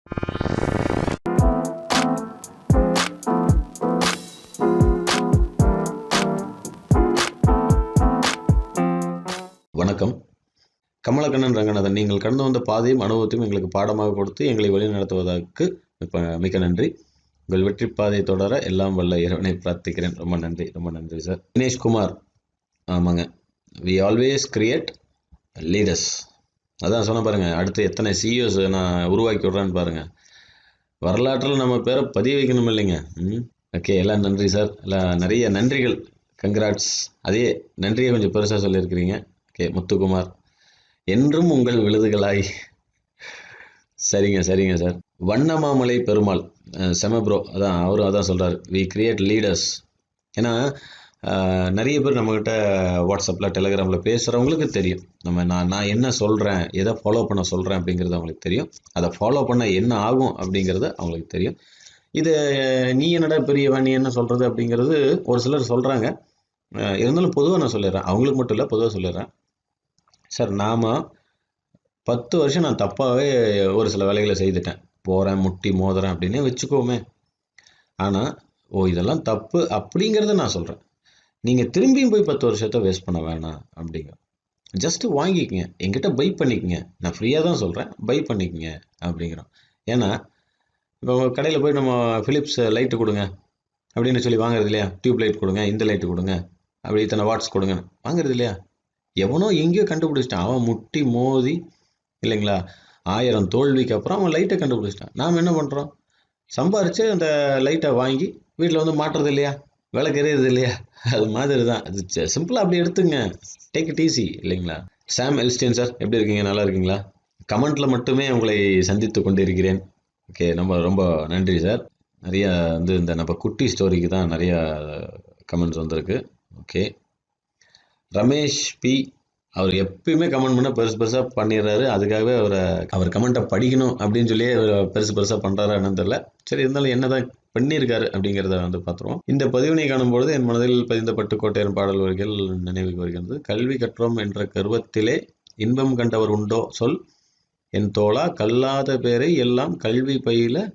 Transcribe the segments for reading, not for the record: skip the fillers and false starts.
வணக்கம். கமலக்கண்ணன் ரங்கநாதன். நீங்கள் கடந்து வந்த பாதையும் அனுபவத்தையும் எங்களுக்கு பாடமாக கொடுத்து எங்களை வழிநடத்துவதற்கு மிக்க நன்றி. உங்கள் வெற்றி பாதை தொடர எல்லாம் வல்ல இறைவனை பிரார்த்திக்கிறேன். ரொம்ப நன்றி, ரொம்ப நன்றி சார். தினேஷ் குமார். ஆமாங்க, வி ஆல்வேஸ் கிரியேட் லீடர்ஸ். அதான் சொன்ன பாருங்க, அடுத்து எத்தனை சிஇஓஸ் நான் உருவாக்கி விட்றேன்னு பாருங்க. வரலாற்றில் நம்ம பேரை பதிவு வைக்கணும் இல்லைங்க. ஓகே, எல்லாம் நன்றி சார். எல்லாம் நிறைய நன்றிகள். கங்க்ராட்ஸ். அதே நன்றியை கொஞ்சம் பெருசாக சொல்லியிருக்கிறீங்க. ஓகே, முத்துக்குமார். என்றும் உங்கள் விழுதுகளாய். சரிங்க சரிங்க சார். வண்ணமாமலை பெருமாள். செம ப்ரோ. அதான் அவரும் அதான் சொல்கிறார், வி கிரியேட் லீடர்ஸ். ஏன்னா நிறைய பேர் நம்மக்கிட்ட வாட்ஸ்அப்பில் டெலிகிராமில் பேசுகிறவங்களுக்கு தெரியும் நான் என்ன சொல்கிறேன், எதை ஃபாலோ பண்ண சொல்கிறேன் அப்படிங்கிறது அவங்களுக்கு தெரியும். அதை ஃபாலோ பண்ண என்ன ஆகும் அப்படிங்கிறது அவங்களுக்கு தெரியும். இது நீ என்னடா பெரியவன், நீ என்ன சொல்கிறது அப்படிங்கிறது ஒரு சிலர் சொல்கிறாங்க. இருந்தாலும் பொதுவாக நான் சொல்லிடுறேன், அவங்களுக்கு மட்டும் இல்லை, பொதுவாக சொல்லிடுறேன் சார். நாம் 10 வருஷம் நான் தப்பாகவே ஒரு சில வேலைகளை செய்துட்டேன், போகிறேன் முட்டி மோதுறேன் அப்படின்னே வச்சுக்கோமே. ஆனால் இதெல்லாம் தப்பு அப்படிங்கிறத நான் சொல்கிறேன். நீங்கள் திரும்பியும் போய் 10 வருஷத்தை வேஸ்ட் பண்ண வேணாம் அப்படிங்க. ஜஸ்ட்டு வாங்கிக்கங்க, என்கிட்ட பை பண்ணிக்கங்க. நான் ஃப்ரீயாக தான் சொல்கிறேன், பை பண்ணிக்கங்க அப்படிங்கிறோம். ஏன்னா இப்போ கடையில் போய் நம்ம ஃபிலிப்ஸ் லைட்டு கொடுங்க அப்படின்னு சொல்லி வாங்குறது இல்லையா. டியூப் லைட் கொடுங்க, இந்த லைட்டு கொடுங்க, அப்படி இத்தனை வாட்ஸ் கொடுங்க வாங்குறது இல்லையா. எவனோ எங்கேயோ கண்டுபிடிச்சிட்டான், அவன் முட்டி மோதி இல்லைங்களா, 1000 தோல்விக்கு அப்புறம் அவன் லைட்டை கண்டுபிடிச்சிட்டான். நாம் என்ன பண்ணுறோம், சம்பாரித்து அந்த லைட்டை வாங்கி வீட்டில் வந்து மாட்டுறது இல்லையா, விளக்கு எறியறது இல்லையா. அது மாதிரி தான். அது சிம்பிளாக அப்படி எடுத்துங்க, டேக் இட் ஈஸி இல்லைங்களா. சாம் எல்ஸ்டீன் சார், எப்படி இருக்கீங்க, நல்லா இருக்கீங்களா? கமெண்ட்டில் மட்டுமே உங்களை சந்தித்து கொண்டு இருக்கிறேன். ஓகே, ரொம்ப நன்றி சார். நிறையா இந்த நம்ம குட்டி ஸ்டோரிக்கு தான் நிறையா கமெண்ட்ஸ் வந்திருக்கு. ஓகே, ரமேஷ் பி, அவர் எப்பயுமே கமெண்ட் பண்ண பெருசாக பண்ணிடுறாரு. அதுக்காகவே அவர் கமெண்ட்டை படிக்கணும் அப்படின்னு சொல்லி பெருசாக பண்ணுறாரா என்னன்னு தெரியல. சரி, இருந்தாலும் என்ன தான் பண்ணியிருக்காரு அப்படிங்கிறத பார்த்துருவோம். இந்த பதிவினை காணும்பொழுது என் மனதில் பதிந்த பட்டுக்கோட்டையன் பாடல் வரிகள் நினைவுக்கு வருகிறது. கல்வி கற்றோம் என்ற கர்வத்திலே இன்பம் கண்டவர் உண்டோ சொல், என் தோழா கல்லாத பேரை எல்லாம் கல்வி பயில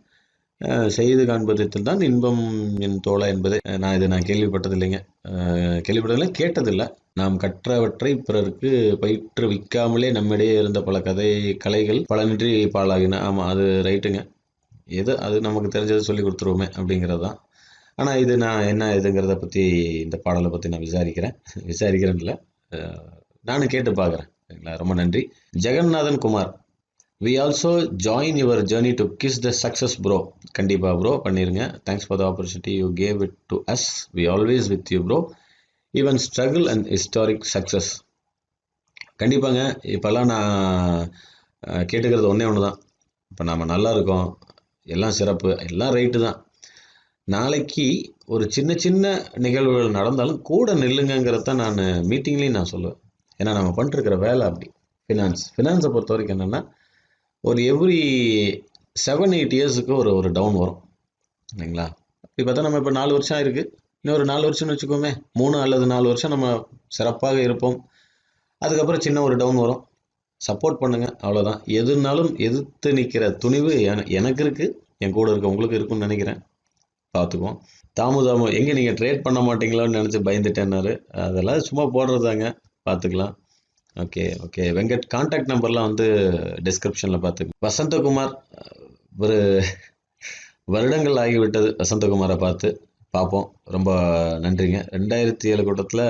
செய்து காண்பதில் தான் இன்பம் என் தோழா என்பதை நான் கேள்விப்பட்டதில்லைங்க. கேள்விப்பட்டதில்லை, கேட்டதில்லை. நாம் கற்றவற்றை பிறருக்கு பயிற்றுவிக்காமலே நம்மிடையே இருந்த பல கலைகள் பலனின்றி பாழாகின. ஆமாம், அது ரைட்டுங்க. அது நமக்கு தெரிஞ்சதை சொல்லி கொடுத்துருவோமே அப்படிங்கிறது தான். ஆனால் இது நான் என்ன இதுங்கிறத பற்றி, இந்த பாடலை பற்றி நான் விசாரிக்கிறேன் இல்லை, நானும் கேட்டு பார்க்குறேன். சரிங்களா, ரொம்ப நன்றி. Jeganathan Kumar, we also join your journey to kiss the success bro. கண்டிப்பாக ப்ரோ பண்ணிடுங்க. Thanks for the opportunity you gave it to us. We always with you bro, even struggle and historic success. கண்டிப்பாங்க. இப்போல்லாம் நான் கேட்டுக்கிறது ஒன்று தான், இப்போ நாம் நல்லா இருக்கோம், எல்லாம் சிறப்பு, எல்லாம் ரைட்டு தான். நாளைக்கு ஒரு சின்ன நிகழ்வுகள் நடந்தாலும் கூட நில்லுங்கிறத தான் நான் மீட்டிங்லேயும் நான் சொல்லுவேன். ஏன்னா நம்ம பண்ணிட்டுருக்கிற வேலை அப்படி. ஃபினான்ஸை பொறுத்த வரைக்கும் என்னென்னா, ஒரு எவ்ரி 7-8 இயர்ஸுக்கு ஒரு டவுன் வரும் இல்லைங்களா. இப்படி பார்த்தா நம்ம இப்போ 4 வருஷம் ஆயிருக்கு, இன்னொரு 4 வருஷம்னு வச்சுக்கோமே, 3 அல்லது 4 வருஷம் நம்ம சிறப்பாக இருப்போம். அதுக்கப்புறம் சின்ன ஒரு டவுன் வரும். சப்போர்ட் பண்ணுங்கள், அவ்வளோதான். எதுனாலும் எதிர்த்து நிற்கிற துணிவு எனக்கு இருக்குது, என் கூட இருக்க உங்களுக்கு இருக்குன்னு நினைக்கிறேன். பார்த்துக்குவோம். தாமு எங்கே நீங்கள் ட்ரேட் பண்ண மாட்டீங்களான்னு நினச்சி பயந்துட்டேன்னாரு. அதெல்லாம் சும்மா போடுறதாங்க, பார்த்துக்கலாம். ஓகே. வெங்கட் கான்டாக்ட் நம்பர்லாம் டிஸ்கிரிப்ஷனில் பார்த்துக்கோங்க. வசந்தகுமார், ஒரு வருடங்கள் ஆகிவிட்டது வசந்தகுமாரை பார்ப்போம். ரொம்ப நன்றிங்க. 2007 கூட்டத்தில்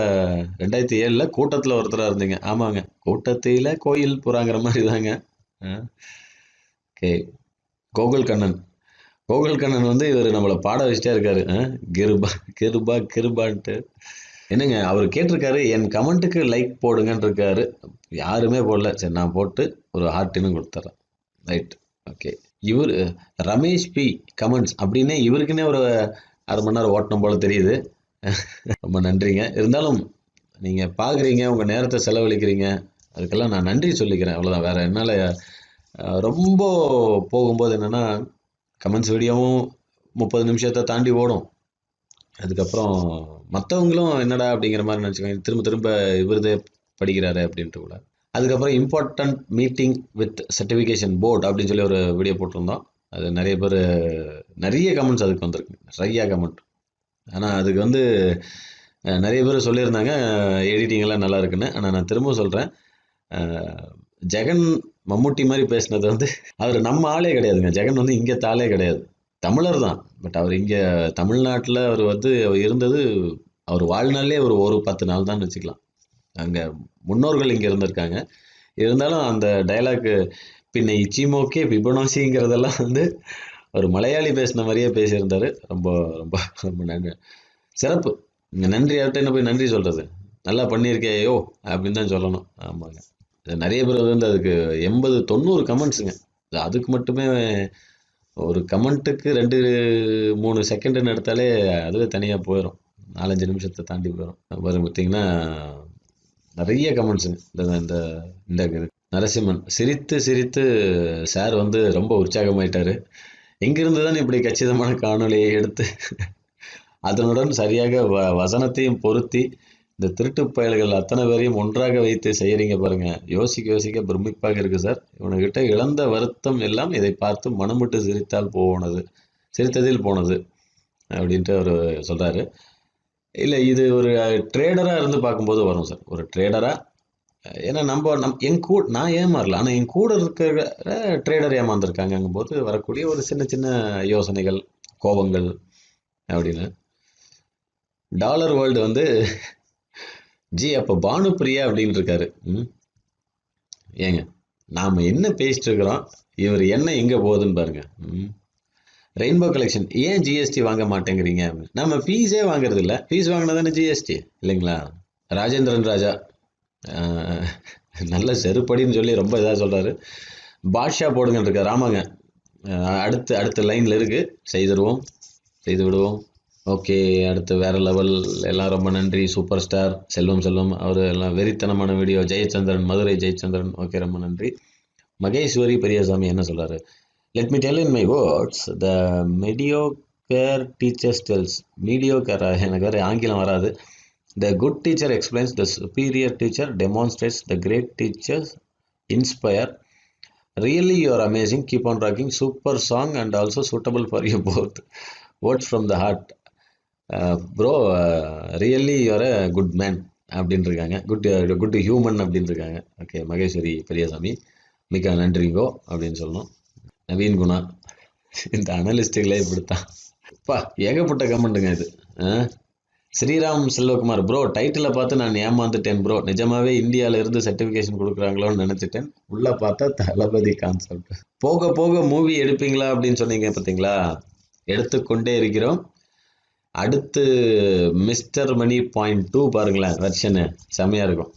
2007 கூட்டத்தில் ஒருத்தராக இருந்தீங்க. ஆமாங்க, கூட்டத்தில் கோயில் புறாங்கிற மாதிரி தாங்க. ஓகே, கோகுல் கண்ணன் இவர் நம்மளை பாட வச்சுட்டே இருக்காரு. கிருபான்ட்டு என்னங்க அவர் கேட்டிருக்காரு, என் கமெண்ட்டுக்கு லைக் போடுங்கன்னு இருக்காரு. யாருமே போடல. சரி, நான் போட்டு ஒரு ஹார்ட்டின்னு கொடுத்துட்றேன். ரைட். ஓகே, இவர் ரமேஷ் பி கமெண்ட்ஸ் அப்படின்னே இவருக்குன்னே ஒரு 1/2 மணி நேரம் ஓட்டணும் போல் தெரியுது. ரொம்ப நன்றிங்க. இருந்தாலும் நீங்கள் பார்க்குறீங்க, உங்கள் நேரத்தை செலவழிக்கிறீங்க, அதுக்கெல்லாம் நான் நன்றி சொல்லிக்கிறேன், அவ்வளோதான். வேறு என்னால் ரொம்ப போகும்போது என்னென்னா, கமெண்ட்ஸ் வீடியோவும் 30 நிமிஷத்தை தாண்டி ஓடும். அதுக்கப்புறம் மற்றவங்களும் என்னடா அப்படிங்கிற மாதிரி நினச்சிக்கோங்க, திரும்ப இவருதே படிக்கிறாரு அப்படின்ட்டு கூட. அதுக்கப்புறம் important meeting with certification board அப்படின்னு சொல்லி ஒரு வீடியோ போட்டிருந்தோம். அது நிறைய பேர் நிறைய கமெண்ட்ஸ் அதுக்கு வந்திருக்கு, நிறையா கமெண்ட். ஆனால் அதுக்கு வந்து நிறைய பேர் சொல்லியிருந்தாங்க எடிட்டிங் எல்லாம் நல்லா இருக்குன்னு. ஆனால் நான் திரும்ப சொல்கிறேன், ஜெகன் மம்முட்டி மாதிரி பேசினது வந்து அவர் நம்ம ஆளே கிடையாதுங்க. ஜெகன் வந்து இங்கே தாளே கிடையாது, தமிழர் தான். பட் அவர் இங்கே தமிழ்நாட்டில் அவர் வந்து இருந்தது அவர் வாழ்நாளே ஒரு 10 நாள் தான் வச்சுக்கலாம். அங்கே முன்னோர்கள் இங்கே இருந்திருக்காங்க. இருந்தாலும் அந்த டைலாக் பின்ன இச்சிமோக்கே பிபனோசிங்கிறதெல்லாம் வந்து ஒரு மலையாளி பேசின மாதிரியே பேசியிருந்தார். ரொம்ப ரொம்ப ரொம்ப நன்றி, சிறப்பு. நன்றி, அவர்கிட்ட போய் நன்றி சொல்கிறது, நல்லா பண்ணியிருக்கேயோ அப்படின்னு தான் சொல்லணும். ஆமாங்க, நிறைய பேர் வந்து அதுக்கு 80-90 கமெண்ட்ஸுங்க. அதுக்கு மட்டுமே ஒரு கமெண்ட்டுக்கு 2-3 செகண்டுன்னு எடுத்தாலே அதுவே தனியாக போயிடும், 4-5 நிமிஷத்தை தாண்டி போயிடும். அப்புறம் பார்த்தீங்கன்னா நிறைய கமெண்ட்ஸுங்க. இந்த இந்த நரசிம்மன் சிரித்து சிரித்து சார் வந்து ரொம்ப உற்சாகமாயிட்டாரு. எங்கிருந்து தான் இப்படி கச்சிதமான காணொலியை எடுத்து அதனுடன் சரியாக வசனத்தையும் பொருத்தி இந்த திருட்டு பயல்கள் அத்தனை பேரையும் ஒன்றாக வைத்து செய்கிறீங்க பாருங்க. யோசிக்க யோசிக்க பிரமிப்பாக இருக்குது சார். இவனுக்கிட்ட இழந்த வருத்தம் எல்லாம் இதை பார்த்து மனம் விட்டு சிரித்ததில் போனது அப்படின்ட்டு அவர் சொல்கிறாரு. இல்லை, இது ஒரு ட்ரேடராக இருந்து பார்க்கும்போது வரும் சார், ஒரு ட்ரேடராக. ஏன்னா நான் ஏமாறல, ஆனால் என் கூட இருக்கிற ட்ரேடர் ஏமாந்துருக்காங்கங்கும் போது வரக்கூடிய ஒரு சின்ன சின்ன யோசனைகள், கோபங்கள் அப்படின்னு. டாலர் வேர்ல்டு வந்து ஜி அப்போ பானுப்பிரியா அப்படின்னு இருக்காரு. ஏங்க நாம் என்ன பேசிட்டு இருக்கிறோம், இவர் என்ன எங்கே போகுதுன்னு பாருங்க. ரெயின்போ கலெக்ஷன் ஏன் ஜிஎஸ்டி வாங்க மாட்டேங்கிறீங்க? நம்ம ஃபீஸே வாங்குறது இல்லை, ஃபீஸ் வாங்கினா தானே ஜிஎஸ்டி இல்லைங்களா? ராஜேந்திரன் ராஜா நல்ல செருப்படின்னு சொல்லி ரொம்ப இதாக சொல்கிறாரு. பாட்ஷா போடுங்கன்னு இருக்கார். ஆமாங்க, அடுத்த லைனில் இருக்குது, செய்து விடுவோம். ஓகே, அடுத்து வேறு லெவல். எல்லாம் ரொம்ப நன்றி. சூப்பர் ஸ்டார் செல்வம் அவர் எல்லாம் வெறித்தனமான வீடியோ. ஜெயச்சந்திரன், மதுரை ஜெயச்சந்திரன், ஓகே ரொம்ப நன்றி. மகேஸ்வரி பெரியசாமி என்ன சொல்கிறாரு? Let me tell in my words, the mediocre teachers tells. Mediocre, எனக்கு வேறு ஆங்கிலம் வராது. The good teacher explains, the superior teacher demonstrates, the great teachers inspire. Really, you are amazing. Keep on rocking. Super song and also suitable for you both. Words from the heart. Bro, really you are a good man அப்படின்னு இருக்காங்க. Good human அப்படின்னு இருக்காங்க. Okay, Maheswari Periyasamy மிக்க நன்றிங்கோ அப்படின்னு சொல்லணும். நவீன் குணா, இந்த அனலிஸ்ட்டுகளே இப்படித்தான். ஏகப்பட்ட கமெண்ட்டுங்க இது. ஸ்ரீராம் செல்வகுமார், ப்ரோ டைட்டிலை பார்த்து நான் ஏமாந்துட்டேன் ப்ரோ, நிஜமாவே இந்தியாவில இருந்து சர்டிஃபிகேஷன் கொடுக்குறாங்களோன்னு நினச்சிட்டேன், உள்ளே பார்த்தா தளபதி கான்செப்ட். போக போக மூவி எடுப்பீங்களா அப்படின்னு சொன்னீங்க பார்த்தீங்களா? எடுத்துக்கொண்டே இருக்கிறோம். அடுத்து மிஸ்டர் மணி .2 பாருங்களேன், வெர்ஷனு செம்மையாக இருக்கும்.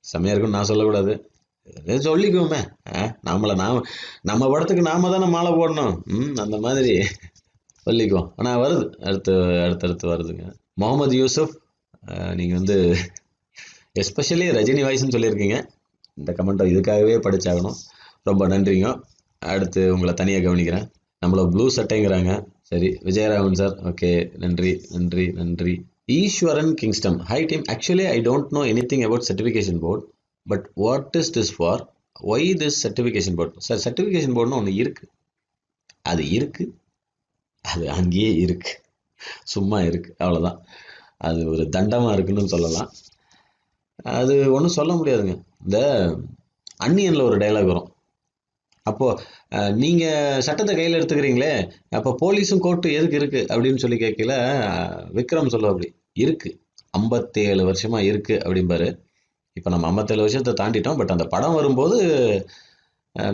செம்மையாக இருக்கும்னு நான் சொல்லக்கூடாது, சொல்லிக்குவோமே. நம்ம படத்துக்கு நாம தானே மாலை போடணும், அந்த மாதிரி சொல்லிக்குவோம். ஆனால் வருது, அடுத்தடுத்து வருதுங்க. முகமது யூசுப், நீங்கள் வந்து எஸ்பெஷலி ரஜினி வாய்ஸ்ன்னு சொல்லியிருக்கீங்க. இந்த கமெண்ட்டை இதுக்காகவே படித்தாகணும், ரொம்ப நன்றிங்க. அடுத்து உங்களை தனியாக கவனிக்கிறேன். நம்மள ப்ளூ சட்டைங்கிறாங்க. சரி, விஜயராகவன் சார், ஓகே நன்றி நன்றி நன்றி. Eswaran kingdom, hi team. Actually I don't know anything about certification board, but what is this for? Why this certification board? Sir, certification போர்டுன்னு ஒன்று இருக்குது, அது அங்கேயே இருக்குது, சும்மா இருக்குது, அவ்வளோதான். அது ஒரு தண்டமாக இருக்குன்னு சொல்லலாம். அது ஒன்றும் சொல்ல முடியாதுங்க. இந்த அன்னியனில் ஒரு டைலாக் வரும். அப்போது நீங்கள் சட்டத்தை கையில் எடுத்துக்கிறீங்களே, அப்போ போலீஸும் கோர்ட்டு எதுக்கு இருக்குது அப்படின்னு சொல்லி கேட்கல, விக்ரம் சொல்ல அப்படி இருக்குது, 57 வருஷமாக இருக்குது அப்படிம்பாரு. இப்போ நம்ம 57 வருஷத்தை தாண்டிட்டோம். பட் அந்த படம் வரும்போது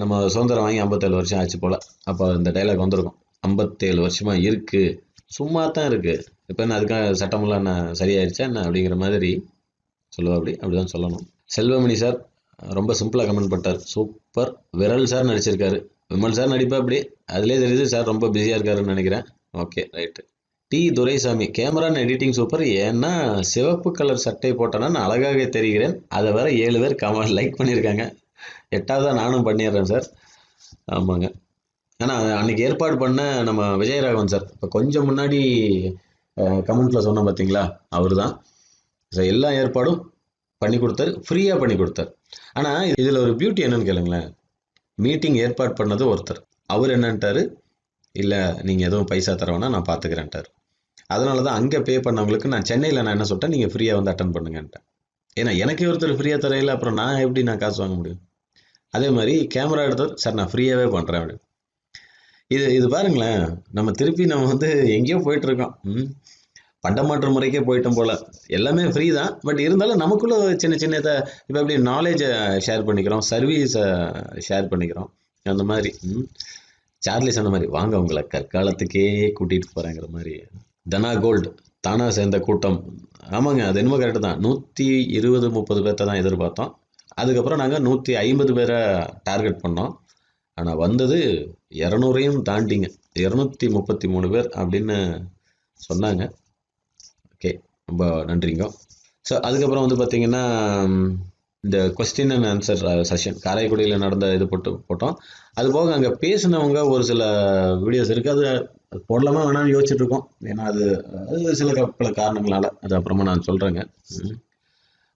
நம்ம சுதந்திரம் வாங்கி 57 வருஷம் ஆச்சு போல். அப்போ இந்த டைலாக் வந்திருக்கும், 57 வருஷமாக இருக்குது, சும்மா தான் இருக்குது, இப்போ என்ன அதுக்காக சட்டமெல்லாம் என்ன சரியாயிடுச்சா என்ன அப்படிங்கிற மாதிரி சொல்லுவா. அப்படிதான் சொல்லணும். செல்வமணி சார் ரொம்ப சிம்பிளாக கமெண்ட் பண்ணிட்டார், சூப்பர். விரல் சார் நடிச்சிருக்காரு, விமல் சார் நடிப்பா அப்படி, அதிலே தெரியுது சார் ரொம்ப பிஸியாக இருக்காருன்னு நினைக்கிறேன். Okay right. T Duraisamy, camera and editing super, ஏன்னா சிவப்பு கலர் சட்டை போட்டேன்னா நான் அழகாக தெரிகிறேன், அதை வேற 7 பேர் லைக் பண்ணியிருக்காங்க, 8ஆவதாக நானும் பண்ணிடுறேன் சார். ஆமாங்க. ஆனால் அன்றைக்கி ஏற்பாடு பண்ண நம்ம விஜயராகவன் சார், இப்போ கொஞ்சம் முன்னாடி கமெண்ட்டில் சொன்னோம் பார்த்தீங்களா, அவர் தான் எல்லா ஏற்பாடும் பண்ணி கொடுத்தாரு, ஃப்ரீயாக பண்ணி கொடுத்தாரு. ஆனால் இதில் ஒரு பியூட்டி என்னன்னு கேளுங்களேன், மீட்டிங் ஏற்பாடு பண்ணது ஒருத்தர், அவர் என்னன்ட்டாரு, இல்லை நீங்கள் எதுவும் பைசா தரவேனா நான் பார்த்துக்கிறேன்ட்டார். அதனால தான் அங்கே பே பண்ணவங்களுக்கு நான் சென்னையில் நான் என்ன சொல்லிட்டேன், நீங்கள் ஃப்ரீயாக வந்து அட்டன் பண்ணுங்கன்ட்டேன். ஏன்னா எனக்கே ஒருத்தர் ஃப்ரீயாக தரையில் அப்புறம் நான் எப்படி நான் காசு வாங்க முடியும்? அதே மாதிரி கேமரா எடுத்தவர், சார் நான் ஃப்ரீயாகவே பண்ணுறேன் அப்படின்னு. இது பாருங்களேன், நம்ம திருப்பி நம்ம வந்து எங்கேயோ போயிட்டுருக்கோம். பண்டமாற்று முறைக்கே போயிட்டோம் போல். எல்லாமே ஃப்ரீ தான், பட் இருந்தாலும் நமக்குள்ளே சின்ன சின்னதை இப்போ எப்படி நாலேஜை ஷேர் பண்ணிக்கிறோம், சர்வீஸை ஷேர் பண்ணிக்கிறோம். அந்த மாதிரி சார்லி சொன்ன மாதிரி வாங்க உங்களை கற்காலத்துக்கே கூட்டிகிட்டு போகிறேங்கிற மாதிரி. தனா கோல்டு தானா சேர்ந்த கூட்டம். ஆமாங்க, அது என்னமோ கரெக்டு தான். 120-130 பேர்த்த தான் எதிர்பார்த்தோம். அதுக்கப்புறம் நாங்கள் 150 பேரை டார்கெட் பண்ணோம். ஆனால் வந்தது 200ஐயும் தாண்டிங்க. 233 பேர் அப்படின்னு சொன்னாங்க. ஓகே, ரொம்ப நன்றிங்க. ஸோ அதுக்கப்புறம் வந்து பார்த்திங்கன்னா இந்த கொஸ்டின் அண்ட் ஆன்சர் செஷன் காரைக்குடியில் நடந்த இது போட்டோம். அது போக அங்கே பேசினவங்க ஒரு சில வீடியோஸ் இருக்குது. அது போடலாமா வேணாம்னு யோசிச்சுட்டு இருக்கோம். ஏன்னா அது சில பல காரணங்களால் அது அப்புறமா நான் சொல்கிறேங்க.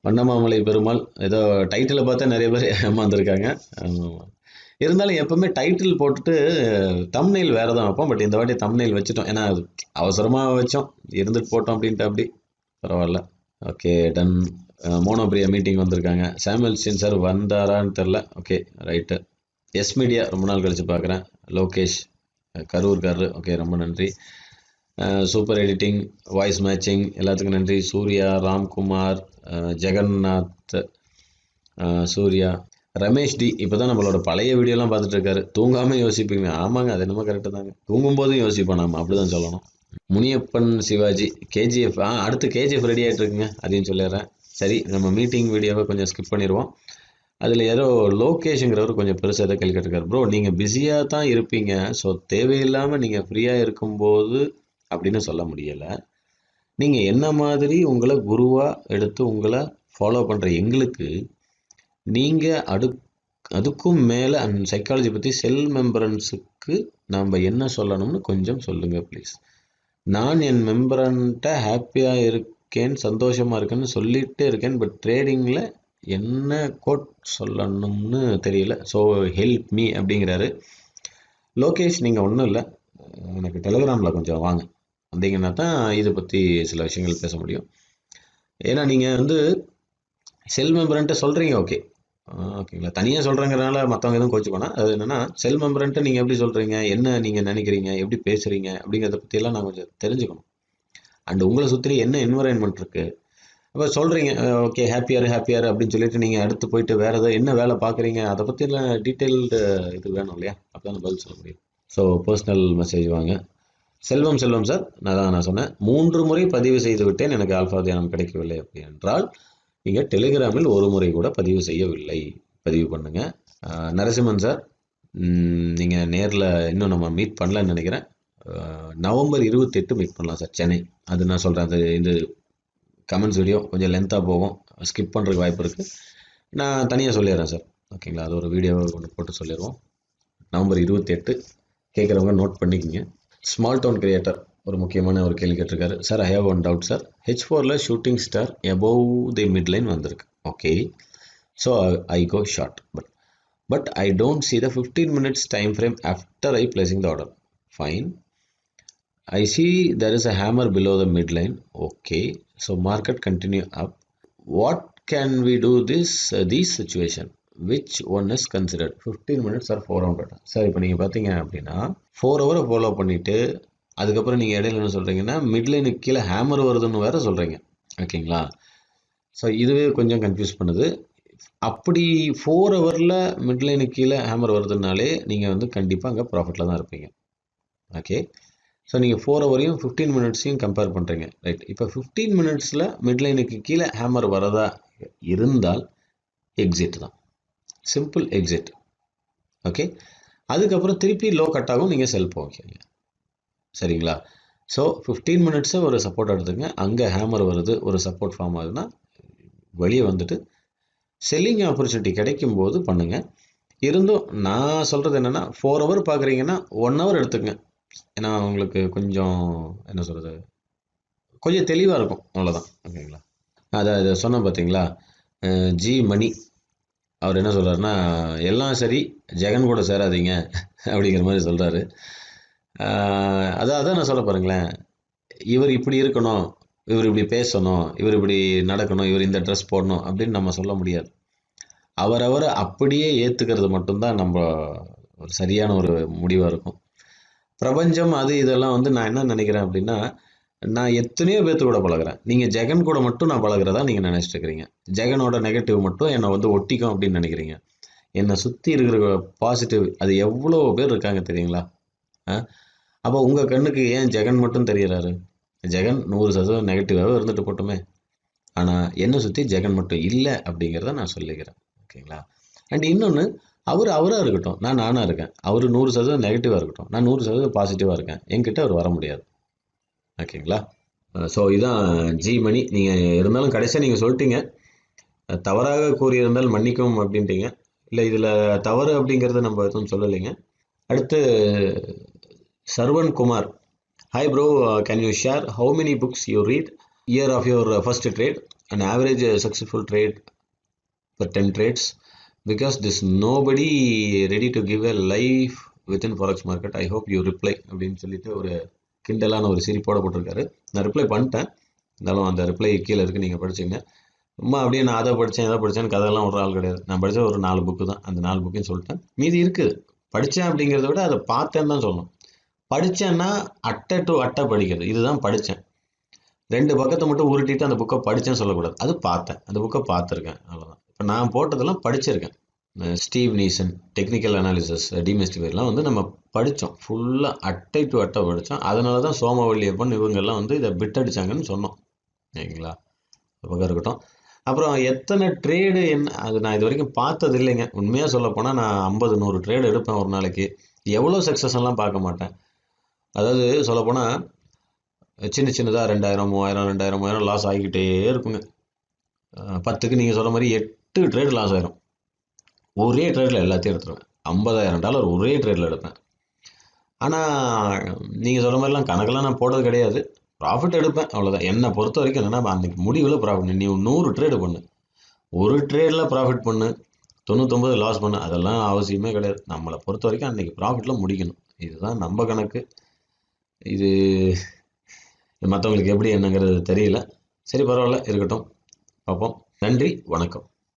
வண்ணமாமலை பெருமாள் ஏதோ டைட்டிலை பார்த்தா நிறைய பேர் ஏமாந்துருக்காங்க. இருந்தாலும் எப்பவுமே டைட்டில் போட்டுட்டு தம்ப்நெயில் வேறு தான் வைப்போம். பட் இந்த வாட்டி தம்ப்நெயில் வச்சுட்டோம். ஏன்னா அது அவசரமாக வச்சோம், இருந்துட்டு போட்டோம் அப்படின்ட்டு. அப்படி பரவாயில்ல. Okay, ton. மோனோபிரியா மீட்டிங் வந்திருக்காங்க. சாமுவல் ஸ்டீன் சார் வந்தாரான்னு தெரில. Okay, right. எஸ் மீடியா ரொம்ப நாள் கழித்து பார்க்குறேன். லோகேஷ் கரூர்காரரு. ஓகே, ரொம்ப நன்றி. சூப்பர் எடிட்டிங், வாய்ஸ் மேட்சிங் எல்லாத்துக்கும் நன்றி. சூர்யா, ராம்குமார், ஜெகநாத், சூர்யா, ரமேஷ் டி. இப்போ தான் நம்மளோட பழைய வீடியோலாம் பார்த்துட்டு இருக்காரு. தூங்காமல் யோசிப்பீங்க. ஆமாங்க, அது என்னமோ கரெக்டு தாங்க. தூங்கும்போதும் யோசிப்போம் நம்ம, அப்படி தான் சொல்லணும். முனியப்பன் சிவாஜி, கேஜிஎஃப். அடுத்து கேஜிஎஃப் ரெடி ஆகிட்டு இருக்குங்க, அதையும் சொல்லிடுறேன். சரி, நம்ம மீட்டிங் வீடியோவை கொஞ்சம் ஸ்கிப் பண்ணிடுவோம். அதில் ஏதோ லோகேஷுங்கிறவர் கொஞ்சம் பெருசாக எதை கேள்வி கேட்டிருக்காரு. ப்ரோ நீங்கள் பிஸியாக தான் இருப்பீங்க, ஸோ தேவையில்லாமல் நீங்கள் ஃப்ரீயாக இருக்கும்போது அப்படின்னு சொல்ல முடியலை. நீங்கள் என்ன மாதிரி உங்களை குருவாக எடுத்து உங்களை ஃபாலோ பண்ணுற எங்களுக்கு நீங்கள் அதுக்கும் மேலே அந்த சைக்காலஜி பற்றி செல் மெம்பரன்ஸுக்கு நாம் என்ன சொல்லணும்னு கொஞ்சம் சொல்லுங்கள் ப்ளீஸ். நான் என் மெம்பரன்ட்ட ஹாப்பியாக இருக்கேன், சந்தோஷமாக இருக்கேன்னு சொல்லிகிட்டே இருக்கேன். பட் ட்ரேடிங்கில் என்ன கோட் சொல்லணும்னு தெரியல. ஸோ ஹெல்ப் மீ அப்படிங்கிறாரு. லோகேஷ், நீங்கள் ஒன்றும் இல்லை, எனக்கு டெலிகிராமில் கொஞ்சம் வாங்க, வந்தீங்கன்னா தான் இதை பற்றி சில விஷயங்கள் பேச முடியும். ஏன்னா நீங்கள் வந்து செல் மெம்பரன்ட்டு சொல்கிறீங்க, ஓகேங்களா, தனியாக சொல்கிறேங்கிறனால மற்றவங்க எதுவும் கோச்சிக்கோனா. அது என்னென்னா, செல் மெம்பரன்ட்டு நீங்கள் எப்படி சொல்கிறீங்க, என்ன நீங்கள் நினைக்கிறீங்க, எப்படி பேசுகிறீங்க அப்படிங்கிறத பற்றியெல்லாம் நான் கொஞ்சம் தெரிஞ்சுக்கணும். அண்டு உங்களை சுற்றி என்ன என்வரான்மெண்ட் இருக்குது. அப்போ சொல்கிறீங்க ஓகே ஹாப்பியார் அப்படின்னு சொல்லிட்டு நீங்கள் அடுத்து போயிட்டு வேறு ஏதாவது என்ன வேலை பார்க்குறீங்க அதை பற்றிலாம் டீட்டெயில்டு இது வேணும் இல்லையா? அப்போ தான் பதில் சொல்ல முடியும். ஸோ பர்சனல் மெசேஜ் வாங்க. செல்வம் சார், நான் சொன்னேன் 3 முறை பதிவு செய்து விட்டேன், எனக்கு ஆல்ஃபா தியானம் கிடைக்கவில்லை. அப்படி என்றால் நீங்கள் டெலிகிராமில் ஒரு முறை கூட பதிவு செய்யவில்லை, பதிவு பண்ணுங்கள். நரசிம்மன் சார், நீங்கள் நேரில் இன்னும் நம்ம மீட் பண்ணலன்னு நினைக்கிறேன். நவம்பர் 28 மீட் பண்ணலாம் சார், சென்னை. அது நான் சொல்கிறேன். அது இந்த கமெண்ட்ஸ் வீடியோ கொஞ்சம் லென்த்தாக போகும், ஸ்கிப் பண்ணுறதுக்கு வாய்ப்பு இருக்குது. நான் தனியாக சொல்லிடுறேன் சார், ஓகேங்களா? அது ஒரு வீடியோவை ஒன்று போட்டு சொல்லிடுவோம். நவம்பர் 28 கேட்குறவங்க நோட் பண்ணிக்கிங்க. ஸ்மால் டவுன் கிரியேட்டர் ஒரு முக்கியமான ஒரு கேள்வி கேட்டிருக்காரு. Sir I have one doubt sir. H4ல் shooting star above the mid line வந்திருக்கு. Okay, so I go short but I don't see the 15 minutes time frame after I placing the order. Fine. I see there is a hammer below the midline. Okay, so market continue up. What can we do this situation? Which one is considered? 15 minutes or 4 hour better? Sir இப்போ நீங்கள் பார்த்தீங்க அப்படின்னா 4 hour follow பண்ணிவிட்டு அதுக்கப்புறம் நீங்கள் இடையில என்ன சொல்கிறீங்கன்னா மிட்லைனுக்கு கீழே ஹேமர் வருதுன்னு வேறு சொல்கிறீங்க, ஓகேங்களா? ஸோ இதுவே கொஞ்சம் கன்ஃபியூஸ் பண்ணுது. அப்படி 4 ஹவரில் மிட்லைனுக்கு கீழே ஹேமர் வருதுனாலே நீங்கள் வந்து கண்டிப்பாக அங்கே ப்ராஃபிட்டில் தான் இருப்பீங்க. ஓகே, ஸோ நீங்கள் 4 ஹவரையும் 15 மினிட்ஸையும் கம்பேர் பண்ணுறீங்க, ரைட்? இப்போ 15 மினிட்ஸில் மிட்லைனுக்கு கீழே ஹேமர் வரதா இருந்தால் எக்ஸிட் தான், சிம்பிள் எக்ஸிட். ஓகே, அதுக்கப்புறம் திருப்பி லோ கட் ஆகும், நீங்கள் செல் போவீங்க, சரிங்களா? ஸோ 15 மினிட்ஸை ஒரு சப்போர்ட் எடுத்துங்க. அங்கே ஹேமர் வருது, ஒரு சப்போர்ட் ஃபார்ம் ஆகுதுன்னா வெளியே வந்துட்டு செல்லிங் ஆப்பர்ச்சுனிட்டி கிடைக்கும் போது பண்ணுங்கள். இருந்தும் நான் சொல்கிறது என்னென்னா 4 ஹவர் பார்க்குறீங்கன்னா 1 ஹவர் எடுத்துக்கங்க. ஏன்னா உங்களுக்கு கொஞ்சம் என்ன சொல்கிறது, கொஞ்சம் தெளிவாக இருக்கும், அவ்வளோதான், ஓகேங்களா? அதை சொன்னேன் பார்த்தீங்களா, ஜி மணி அவர் என்ன சொல்கிறாருன்னா, எல்லாம் சரி ஜெகன் கூட சேராதீங்க அப்படிங்கிற மாதிரி சொல்கிறாரு. அதான் நான் சொல்ல பாருங்களேன், இவர் இப்படி இருக்கணும், இவர் இப்படி பேசணும், இவர் இப்படி நடக்கணும், இவர் இந்த ட்ரெஸ் போடணும் அப்படின்னு நம்ம சொல்ல முடியாது. அவரவர் அப்படியே ஏற்றுக்கிறது மட்டும்தான் நம்ம ஒரு சரியான ஒரு முடிவாக இருக்கும். பிரபஞ்சம் அது இதெல்லாம் வந்து நான் என்ன நினைக்கிறேன் அப்படின்னா, நான் எத்தனையோ பேர்த்து கூட பழகுறேன். நீங்கள் ஜெகன் கூட மட்டும் நான் பழகுறதா நீங்கள் நினச்சிட்டு இருக்கிறீங்க. ஜெகனோட நெகட்டிவ் மட்டும் என்னை வந்து ஒட்டிக்கும் அப்படின்னு நினைக்கிறீங்க. என்னை சுற்றி இருக்கிற பாசிட்டிவ் அது எவ்வளோ பேர் இருக்காங்க தெரியுங்களா? அப்போ உங்கள் கண்ணுக்கு ஏன் ஜெகன் மட்டும் தெரியறாரு? ஜெகன் 100% நெகட்டிவாகவே இருந்துட்டு போட்டுமே. ஆனால் என்னை சுற்றி ஜெகன் மட்டும் இல்லை அப்படிங்கிறத நான் சொல்லிக்கிறேன். ஓகேங்களா? அண்ட் இன்னொன்று, அவராக இருக்கட்டும், நானாக இருக்கேன். அவர் 100% நெகட்டிவாக இருக்கட்டும், நான் 100% பாசிட்டிவாக இருக்கேன். என்கிட்ட அவர் வர முடியாது. ஓகேங்களா? ஸோ இதுதான் ஜி மணி. நீங்கள் இருந்தாலும் கடைசியாக நீங்கள் சொல்லிட்டீங்க, தவறாக கூறியிருந்தால் மன்னிக்கவும் அப்படின்ட்டீங்க. இல்லை, இதில் தவறு அப்படிங்கிறத நம்ம எதுவும் சொல்லலைங்க. அடுத்து Sarvan Kumar, hi bro, can you share how many books you read year of your first trade and average successful trade for 10 trades because this nobody ready to give a life within forex market. I hope you reply அப்படின்னு சொல்லிட்டு ஒரு கிண்டலான ஒரு சிரிப்போட போட்டிருக்காரு. நான் reply பண்ணிட்டேன், இருந்தாலும் அந்த reply கீழே இருக்குது, நீங்கள் படிச்சிங்க. சும்மா அப்படியே நான் அதை படித்தேன் கதையெல்லாம் ஒரு ஆள் கிடையாது. நான் படித்த ஒரு 4 புக்கு தான், அந்த 4 புக்கையும் சொல்லிட்டேன். மீதி இருக்குது. படித்தேன் அப்படிங்கிறத விட அதை பார்த்தேன்னு தான் சொல்லணும். படித்தேன்னா அட்டை டு அட்டை படிக்கிறது, இதுதான் படித்தேன். 2 பக்கத்தை மட்டும் உருட்டிட்டு அந்த புக்கை படித்தேன்னு சொல்லக்கூடாது. அது பார்த்தேன், அந்த புக்கை பார்த்துருக்கேன், அவ்வளோதான். இப்போ நான் போட்டதெல்லாம் படிச்சிருக்கேன். ஸ்டீவ் நீசன், டெக்னிக்கல் அனாலிசிஸ், டிமிஸ்டிஃபைர்லாம் வந்து நம்ம படித்தோம். ஃபுல்லாக அட்டை டு அட்டை படித்தோம். அதனால தான் சோமவல்லியப்பன் இவங்கெல்லாம் வந்து இதை பிட் அடித்தாங்கன்னு சொன்னோம். சரிங்களா? பக்கம் இருக்கட்டும். அப்புறம் எத்தனை ட்ரேடு என்ன, அது நான் இது வரைக்கும் பார்த்தது இல்லைங்க. உண்மையாக சொல்ல போனால் நான் 50-100 ட்ரேடு எடுப்பேன் ஒரு நாளைக்கு. எவ்வளோ சக்ஸஸ் எல்லாம் பார்க்க மாட்டேன். அதாவது சொல்லப்போனால் சின்னதாக 2000, 3000, 2000, 3000 லாஸ் ஆகிக்கிட்டே இருக்குங்க. 10க்கு நீங்கள் சொல்ல மாதிரி 8 ட்ரேடு லாஸ் ஆயிரும். ஒரே ட்ரேடில் எல்லாத்தையும் எடுத்துருவேன். $50,000 ஒரே ட்ரேடில் எடுப்பேன். ஆனால் நீங்கள் சொல்ல மாதிரிலாம் கணக்கெல்லாம் நான் போடுறது கிடையாது. ப்ராஃபிட் எடுப்பேன், அவ்வளோதான். என்னை பொறுத்த வரைக்கும் என்னென்னா, அன்றைக்கி முடிவில் ப்ராஃபிட். நீ 100 ட்ரேடு பண்ணு, ஒரு ட்ரேடில் ப்ராஃபிட் பண்ணு, 99 லாஸ் பண்ணு, அதெல்லாம் அவசியமே கிடையாது. நம்மளை பொறுத்த வரைக்கும் அன்றைக்கி ப்ராஃபிட்டில் முடிக்கணும். இதுதான் நம்ம கணக்கு. இது மற்றவங்களுக்கு எப்படி என்னங்கிறது தெரியல. சரி, பரவாயில்ல, இருக்கட்டும், பார்ப்போம். நன்றி, வணக்கம்.